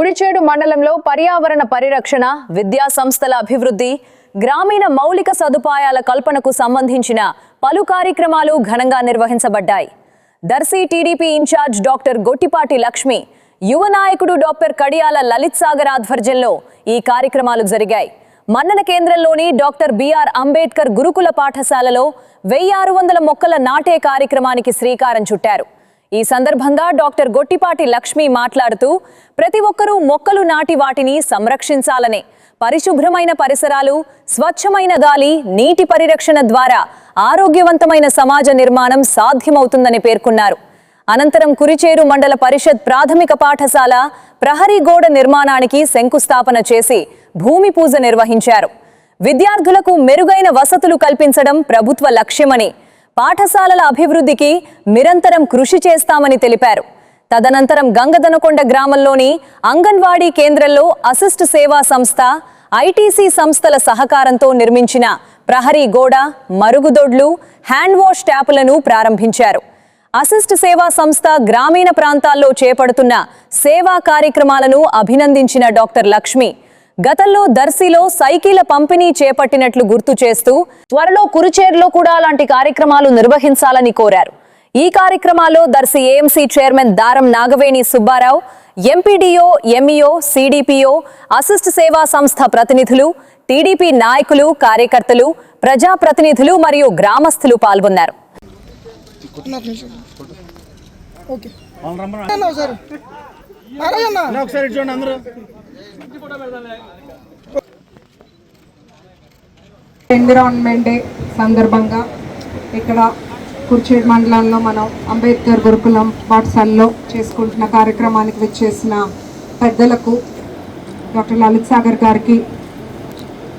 కుడిచేడు మండలంలో పర్యావరణ పరిరక్షణ, విద్యా సంస్థల అభివృద్ధి, గ్రామీణ మౌలిక సదుపాయాల కల్పనకు సంబంధించిన పలు కార్యక్రమాలు ఘనంగా నిర్వహించబడ్డాయి. దర్శి టీడీపీ ఇన్ఛార్జ్ డాక్టర్ గొట్టిపాటి లక్ష్మి, యువ నాయకుడు డాక్టర్ కడియాల లలిత్ సాగర్ ఆధ్వర్యంలో ఈ కార్యక్రమాలు జరిగాయి. మన్నన కేంద్రంలోని డాక్టర్ బిఆర్ అంబేద్కర్ గురుకుల పాఠశాలలో 1600 మొక్కల నాటే కార్యక్రమానికి శ్రీకారం చుట్టారు. ఈ సందర్భంగా డాక్టర్ గొట్టిపాటి లక్ష్మి మాట్లాడుతూ, ప్రతి ఒక్కరూ మొక్కలు నాటి వాటిని సంరక్షించాలనే, పరిశుభ్రమైన పరిసరాలు, స్వచ్ఛమైన గాలి, నీటి పరిరక్షణ ద్వారా ఆరోగ్యవంతమైన సమాజ నిర్మాణం సాధ్యమవుతుందని పేర్కొన్నారు. అనంతరం కురిచేరు మండల పరిషత్ ప్రాథమిక పాఠశాల ప్రహరీ గోడ నిర్మాణానికి శంకుస్థాపన చేసి భూమి పూజ నిర్వహించారు. విద్యార్థులకు మెరుగైన వసతులు కల్పించడం ప్రభుత్వ లక్ష్యమని, పాఠశాలల అభివృద్ధికి నిరంతరం కృషి చేస్తామని తెలిపారు. తదనంతరం గంగదనకొండ గ్రామంలోని అంగన్వాడీ కేంద్రంలో అసిస్ట్ సేవా సంస్థ, ఐటీసీ సంస్థల సహకారంతో నిర్మించిన ప్రహరీ గోడ, మరుగుదొడ్లు, హ్యాండ్ వాష్ ట్యాపులను ప్రారంభించారు. అసిస్ట్ సేవా సంస్థ గ్రామీణ ప్రాంతాల్లో చేపడుతున్న సేవా కార్యక్రమాలను అభినందించిన డాక్టర్ లక్ష్మి, గతంలో దర్శిలో సైకిళ్ల పంపిణీ చేపట్టినట్లు గుర్తు చేస్తూ, త్వరలో కురిచేరులో కూడా అలాంటి కార్యక్రమాలు నిర్వహించాలని కోరారు. ఈ కార్యక్రమాల్లో దర్శి ఏఎంసీ చైర్మన్ దారం Nagaveni Subbarao, MPDO, MEO, CDPO, assist సేవా సంస్థ ప్రతినిధులు, టీడీపీ నాయకులు, కార్యకర్తలు, ప్రజాప్రతినిధులు మరియు గ్రామస్తులు పాల్గొన్నారు. ఎన్విరాన్మెంట్ డే సందర్భంగా ఇక్కడ కుర్చేడు మండలంలో మనం అంబేద్కర్ గురుకులం పాఠశాలలో చేసుకుంటున్న కార్యక్రమానికి విచ్చేసిన పెద్దలకు, డాక్టర్ లలిత్ సాగర్ గారికి,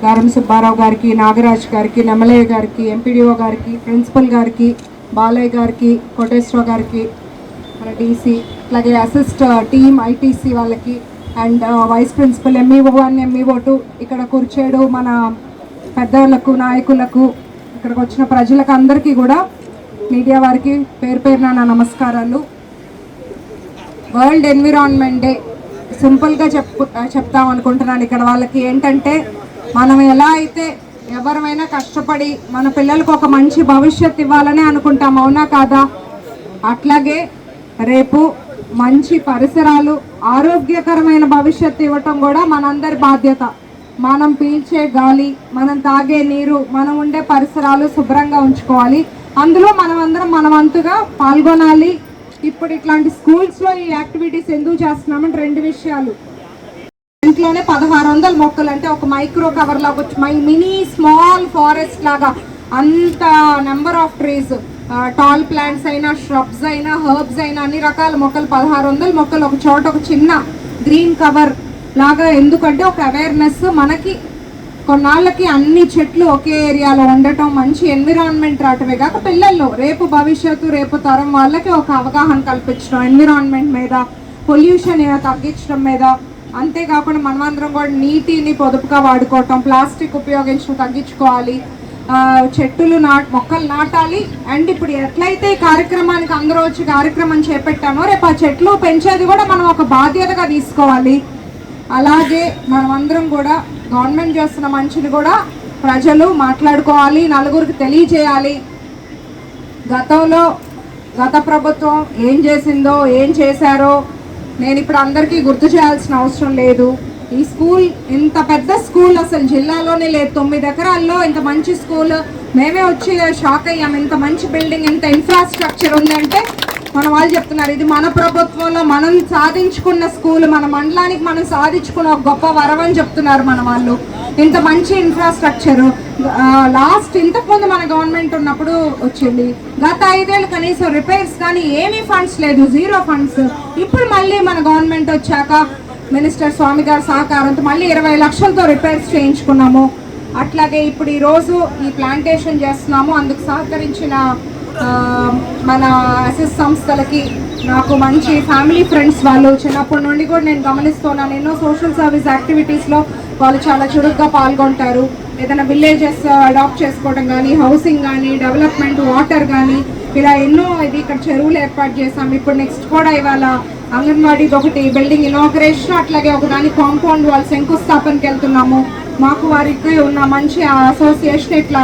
దారం సుబ్బారావు గారికి, నాగరాజ్ గారికి, నెమలయ్య గారికి, ఎంపీడీఓ గారికి, ప్రిన్సిపల్ గారికి, బాలయ్య గారికి, కోటేశ్వర గారికి, మన డీసీ, అలాగే అసిస్ట్ టీమ్ ఐటీసీ వాళ్ళకి and vice principal, MEO 1, MEO 2, ఇక్కడ కుర్చేడు మన పెద్దలకు, నాయకులకు, ఇక్కడికి వచ్చిన ప్రజలకు అందరికీ కూడా, మీడియా వారికి పేరు పేరున నా నమస్కారాలు. వరల్డ్ ఎన్విరాన్మెంట్ డే సింపుల్గా చెప్తాం అనుకుంటున్నాను. ఇక్కడ వాళ్ళకి ఏంటంటే, మనం ఎలా అయితే ఎవరైనా కష్టపడి మన పిల్లలకు ఒక మంచి భవిష్యత్తు ఇవ్వాలని అనుకుంటాం, అవునా కాదా? అట్లాగే రేపు మంచి పరిసరాలు, ఆరోగ్యకరమైన భవిష్యత్తు ఇవ్వటం కూడా మనందరి బాధ్యత. మనం పీల్చే గాలి, మనం తాగే నీరు, మనం ఉండే పరిసరాలు శుభ్రంగా ఉంచుకోవాలి. అందులో మనమందరం మనవంతుగా పాల్గొనాలి. ఇప్పుడు ఇట్లాంటి స్కూల్స్లో ఈ యాక్టివిటీస్ ఎందుకు చేస్తున్నామంటే 2 విషయాలు. ఇంట్లోనే 1600 మొక్కలు అంటే ఒక మైక్రో కవర్ లాగా, మినీ స్మాల్ ఫారెస్ట్ లాగా అంత number of trees, tall plants అయినా, shrubs అయినా, హర్బ్స్ అయినా, అన్ని రకాల మొక్కలు 1600 మొక్కలు ఒక చోట ఒక చిన్న గ్రీన్ కవర్ లాగా. ఎందుకంటే ఒక అవేర్నెస్, మనకి కొన్నాళ్ళకి అన్ని చెట్లు ఒకే ఏరియాలో ఉండటం, మంచి ఎన్విరాన్మెంట్ రావటమే కాక పిల్లల్లో రేపు భవిష్యత్తు, రేపు తరం వాళ్ళకి ఒక అవగాహన కల్పించడం ఎన్విరాన్మెంట్ మీద, పొల్యూషన్ తగ్గించడం మీద. అంతేకాకుండా మనమందరం కూడా నీటిని పొదుపుగా వాడుకోవటం, ప్లాస్టిక్ ఉపయోగించడం తగ్గించుకోవాలి, చెట్టులు మొక్కలు నాటాలి. అండ్ ఇప్పుడు ఎట్లయితే కార్యక్రమానికి అందరూ వచ్చి కార్యక్రమం చేపట్టామో, రేపు ఆ చెట్లు పెంచేది కూడా మనం ఒక బాధ్యతగా తీసుకోవాలి. అలాగే మనమందరం కూడా గవర్నమెంట్ చేస్తున్న మంచిని కూడా ప్రజలు మాట్లాడుకోవాలి, నలుగురికి తెలియజేయాలి. గత ప్రభుత్వం ఏం చేసిందో, ఏం చేశారో నేను ఇప్పుడు అందరికీ గుర్తు చేయాల్సిన అవసరం లేదు. ఈ స్కూల్ ఇంత పెద్ద స్కూల్ అసలు జిల్లాలోనే లేదు. 9 ఎకరాల్లో ఇంత మంచి స్కూల్, మేమే వచ్చి షాక్ అయ్యాం. ఇంత మంచి బిల్డింగ్, ఇంత ఇన్ఫ్రాస్ట్రక్చర్ ఉందంటే మన వాళ్ళు చెప్తున్నారు ఇది మన ప్రభుత్వంలో మనం సాధించుకున్న స్కూల్, మన మండలానికి మనం సాధించుకున్న ఒక గొప్ప వరం అని చెప్తున్నారు మన వాళ్ళు. ఇంత మంచి ఇన్ఫ్రాస్ట్రక్చరు లాస్ట్ ఇంతకుముందు మన గవర్నమెంట్ ఉన్నప్పుడు వచ్చింది. గత 5 ఏళ్ళు కనీసం రిపేర్స్ కానీ ఏమీ ఫండ్స్ లేదు, 0 ఫండ్స్. ఇప్పుడు మళ్ళీ మన గవర్నమెంట్ వచ్చాక మినిస్టర్ స్వామి గారి సహకారంతో మళ్ళీ 20 లక్షలతో రిపేర్స్ చేయించుకున్నాము. అట్లాగే ఇప్పుడు ఈరోజు ఈ ప్లాంటేషన్ చేస్తున్నాము. అందుకు సహకరించిన మన అసిస్ట్ సంస్థలకి, నాకు మంచి ఫ్యామిలీ ఫ్రెండ్స్ వాళ్ళు, చిన్నప్పటి నుండి కూడా నేను గమనిస్తున్నాను ఎన్నో సోషల్ సర్వీస్ యాక్టివిటీస్లో వాళ్ళు చాలా చురుగ్గా పాల్గొంటారు. ఏదైనా విలేజెస్ అడాప్ట్ చేసుకోవడం కానీ, హౌసింగ్ కానీ, డెవలప్మెంట్, వాటర్ కానీ, ఇలా ఎన్నో. ఇది ఇక్కడ చెరువులు ఏర్పాటు చేసాం. ఇప్పుడు నెక్స్ట్ కూడా ఇవాళ అంగన్వాడీది ఒకటి బిల్డింగ్ ఇనాగరేషన్, అట్లాగే ఒకదాని కాంపౌండ్ వాల్ శంకుస్థాపనకి వెళ్తున్నాము. మాకు వారికి ఉన్న మంచి అసోసియేషన్ ఇట్లా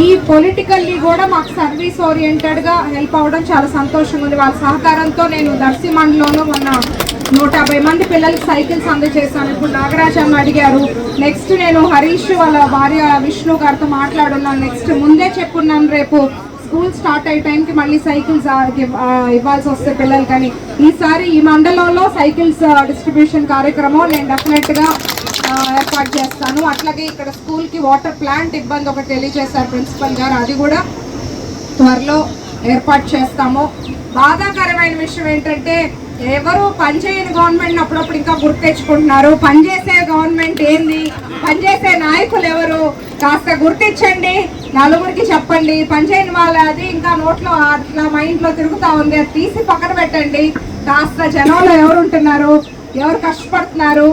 ఈ పొలిటికల్లీ కూడా మాకు సర్వీస్ ఓరియంటెడ్గా హెల్ప్ అవ్వడం చాలా సంతోషంగా ఉంది. వాళ్ళ సహకారంతో నేను దర్శి మండలంలో ఉన్న 150 మంది పిల్లలకి సైకిల్స్ అందజేశాను. ఇప్పుడు నాగరాజ్ అన్న అడిగారు. నెక్స్ట్ నేను హరీష్ వాళ్ళ భార్య విష్ణు గారితో మాట్లాడున్నాను. నెక్స్ట్ ముందే చెప్పున్నాను, రేపు స్కూల్ స్టార్ట్ అయ్యే టైంకి మళ్ళీ సైకిల్స్ ఇవ్వాల్సి వస్తే పిల్లలు. కానీ ఈసారి ఈ మండలంలో సైకిల్స్ డిస్ట్రిబ్యూషన్ కార్యక్రమం నేను డెఫినెట్గా ఏర్పాటు చేస్తాను. అట్లాగే ఇక్కడ స్కూల్కి వాటర్ ప్లాంట్ ఇబ్బంది ఒకటి తెలియజేశారు ప్రిన్సిపల్ గారు, అది కూడా త్వరలో ఏర్పాటు చేస్తాము. బాధాకరమైన విషయం ఏంటంటే ఎవరు పనిచేయని గవర్నమెంట్ అప్పుడప్పుడు ఇంకా గుర్తు తెచ్చుకుంటున్నారు. పనిచేసే గవర్నమెంట్ ఏంది, పనిచేసే నాయకులు ఎవరు, కాస్త గుర్తించండి, నలుగురికి చెప్పండి. పనిచేయని వాళ్ళ అది ఇంకా నోట్లో అట్లా మైండ్లో తిరుగుతూ ఉంది, అది తీసి పక్కన పెట్టండి. కాస్త జనంలో ఎవరు ఉంటున్నారు, ఎవరు కష్టపడుతున్నారు,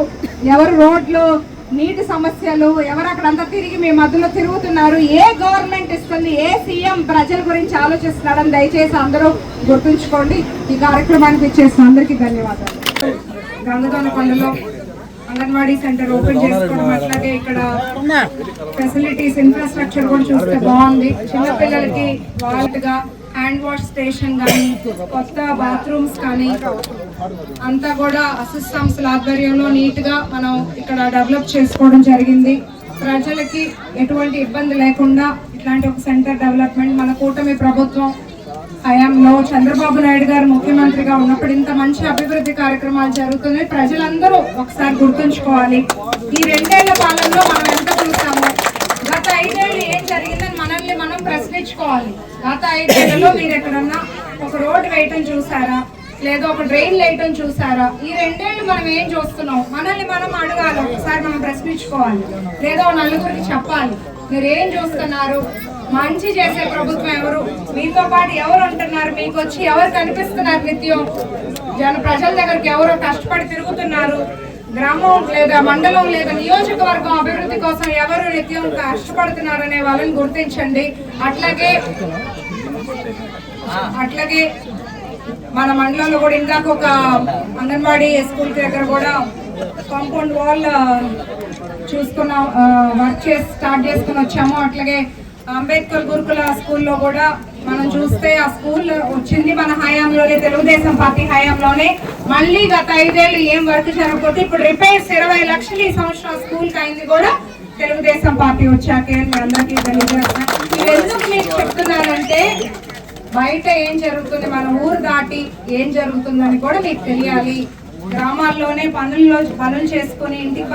ఎవరు రోడ్లు నీటి సమస్యలు, ఎవరు అక్కడంతా తిరిగి మీ మధ్యలో తిరుగుతున్నారు, ఏ గవర్నమెంట్ ఇస్తుంది, ఏ సీఎం ప్రజల గురించి ఆలోచిస్తున్నారని దయచేసి అందరూ గుర్తుంచుకోండి. ఈ కార్యక్రమానికి ఇచ్చేసిన అందరికీ ధన్యవాదాలు. గంగదోనకొండలో అంగన్వాడీ సెంటర్ ఓపెన్ చేసుకోవడం, అట్లాగే ఇక్కడ ఫెసిలిటీస్ ఇన్ఫ్రాస్ట్రక్చర్ కూడా చూస్తే బాగుంది. చిన్నపిల్లలకి వాళ్ళగా హ్యాండ్ వాష్ స్టేషన్ కానీ, కొత్త బాత్రూమ్స్ కానీ అంతా కూడా అసిస్ట్ సంస్థల ఆధ్వర్యంలో నీట్గా మనం ఇక్కడ డెవలప్ చేసుకోవడం జరిగింది. ప్రజలకి ఎటువంటి ఇబ్బంది లేకుండా ఇట్లాంటి ఒక సెంటర్ డెవలప్మెంట్ మన కూటమి ప్రభుత్వం హయాంలో చంద్రబాబు నాయుడు గారు ముఖ్యమంత్రిగా ఉన్నప్పుడు ఇంత మంచి అభివృద్ధి కార్యక్రమాలు జరుగుతున్నాయి. ప్రజలందరూ ఒకసారి గుర్తుంచుకోవాలి. ఈ 2 ఏళ్ల కాలంలో మనం ఎంత చూసామో, గత 5 ఏళ్ళు ఏం జరిగిందని మనల్ని మనం ప్రశ్నించుకోవాలి. గత 5 ఏళ్లలో మీరు ఎక్కడన్నా ఒక రోడ్డు వేయటం చూసారా, లేదా ఒక డ్రైన్ వేయటం చూసారా? ఈ 2 ఏళ్ళు మనం ఏం చూస్తున్నాం, మనల్ని మనం అడగాలి, ఒకసారి మనం ప్రశ్నించుకోవాలి, లేదా నలుగురికి చెప్పాలి. మీరు ఏం చూస్తున్నారు, మంచి చేసే ప్రభుత్వం ఎవరు, మీతో పాటు ఎవరు ఉంటున్నారు, మీకు వచ్చి ఎవరు కనిపిస్తున్నారు, నిత్యం ప్రజల దగ్గరికి ఎవరో కష్టపడి తిరుగుతున్నారు, గ్రామం లేదా మండలం లేదా నియోజకవర్గం అభివృద్ధి కోసం ఎవరు నిత్యం కష్టపడుతున్నారనే వాళ్ళని గుర్తించండి. అట్లాగే మన మండలంలో కూడా ఇందాక ఒక అంగన్వాడీ స్కూల్ దగ్గర కూడా కాంపౌండ్ వాల్ చూసుకున్నాం, వర్క్ స్టార్ట్ చేసుకుని వచ్చాము. అట్లాగే అంబేద్కర్ గురుకుల స్కూల్లో కూడా మనం చూస్తే ఆ స్కూల్ వచ్చింది మన హయాంలోనే, తెలుగుదేశం పార్టీ హయాంలోనే. మళ్ళీ గత 5 ఏళ్ళు ఏం వర్క్ జరగకపోతే ఇప్పుడు రిపేర్స్ 20 లక్షలు ఈ సంవత్సరం స్కూల్కి అయింది కూడా తెలుగుదేశం పార్టీ వచ్చాకే. మీ అందరికీ తెలియజేస్తాను. ఇది ఎందుకు మీకు చెప్తున్నానంటే బయట ఏం జరుగుతుంది, మన ఊరు దాటి ఏం జరుగుతుందని కూడా మీకు తెలియాలి. గ్రామాల్లోనే పనులు చేసుకుని ఇంటికి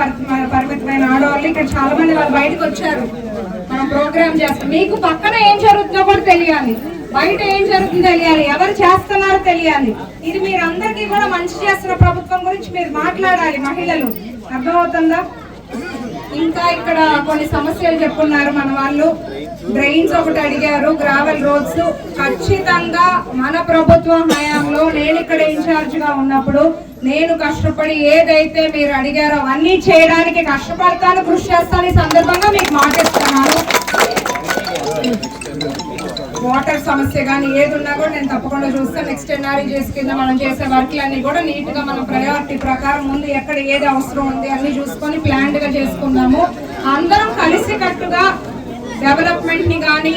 పరిమితమైన ఆడవాళ్ళు ఇక్కడ చాలా మంది వాళ్ళు బయటకు వచ్చారు. మనం ప్రోగ్రామ్ చేస్తాం, మీకు పక్కన ఏం జరుగుతుందో కూడా తెలియాలి, బయట ఏం జరుగుతుందో తెలియాలి, ఎవరు చేస్తున్నారో తెలియాలి. ఇది మీరందరికీ కూడా మంచి చేస్తున్న ప్రభుత్వం గురించి మీరు మాట్లాడాలి. మహిళలు అర్థమవుతుందా? ఇంకా ఇక్కడ కొన్ని సమస్యలు చెప్పున్నారు మన వాళ్ళు. డ్రైన్స్ ఒకటి అడిగారు, గ్రావెల్ రోడ్స్. ఖచ్చితంగా మన ప్రభుత్వం హయాంలో నేను ఇక్కడ ఇన్ఛార్జ్ గా ఉన్నప్పుడు నేను కష్టపడి ఏదైతే మీరు అడిగారో అవన్నీ చేయడానికి కష్టపడతాను, కృషి చేస్తాను. ఈ సందర్భంగా మీకు మాటిస్తున్నాను. వాటర్ సమస్య కానీ ఏది ఉన్నా కూడా నేను తప్పకుండా చూస్తాను. నెక్స్ట్ ఎన్ఆర్ఈజీఎస్ కింద మనం చేసే వర్క్లన్నీ కూడా నీట్ గా మనం ప్రయారిటీ ప్రకారం ముందు ఎక్కడ ఏది అవసరం ఉంది అన్ని చూసుకొని ప్లాన్డ్ గా చేసుకుందాము. అందరం కలిసి కట్టుగా డెవలప్మెంట్ ని కానీ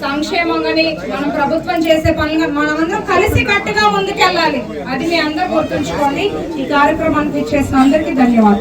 సంక్షేమం కానీ మనం ప్రభుత్వం చేసే పనులు మనమందరం కలిసి కట్టుగా ముందుకెళ్ళాలి. అది మీ అందరూ గుర్తుంచుకోండి. ఈ కార్యక్రమానికి ఇచ్చేసిన అందరికీ ధన్యవాదాలు.